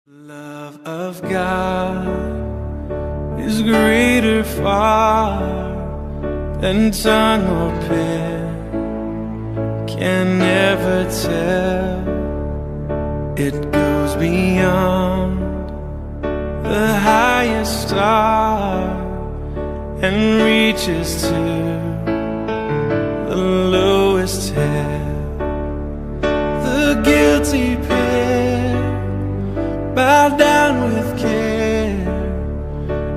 Love of God is greater far than tongue or pen can never tell. It goes beyond the highest star and reaches to the lowest hell. The guilty pair bow down with care.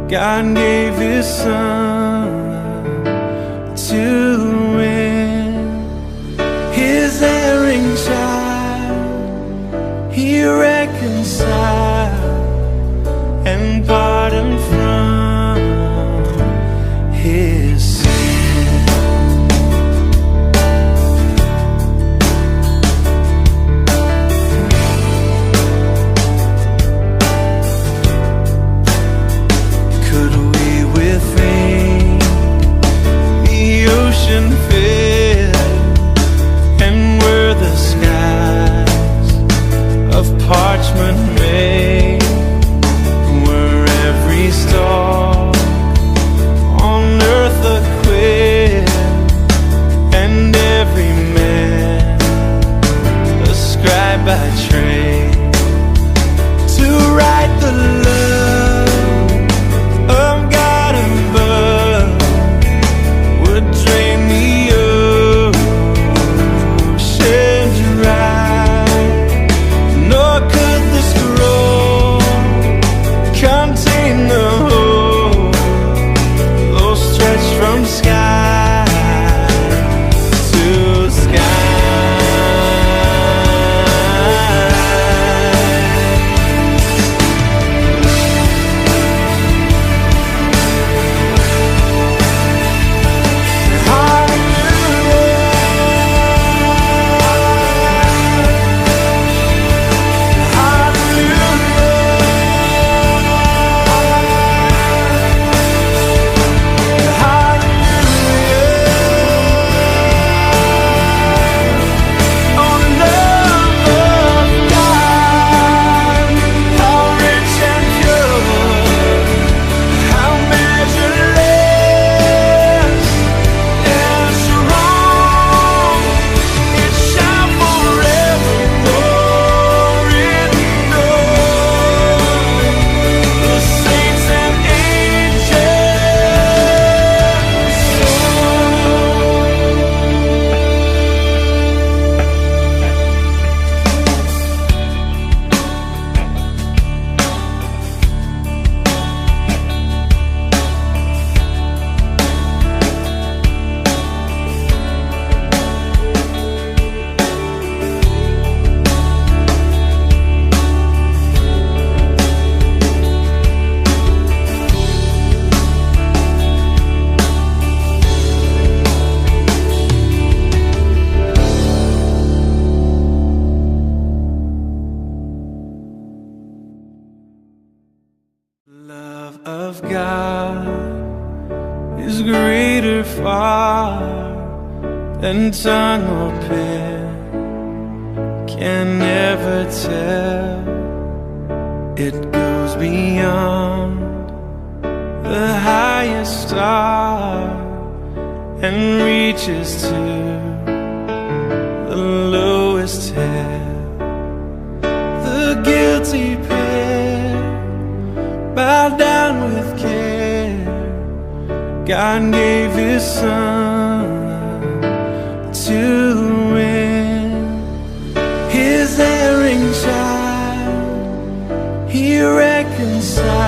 God gave His Son to win His erring child. He reconciled and pardoned from His sin. Parchment made, were every stalk on earth a quill, and every man a scribe by trade, to write the love of God above would drain the ocean dry. Contain the whole, though stretched from sky to sky. Love of God is greater far than tongue or pen can never tell. It goes beyond the highest star and reaches to the lowest hell. The guilty pair bow down with care. God gave His Son to win His erring child. He reconciled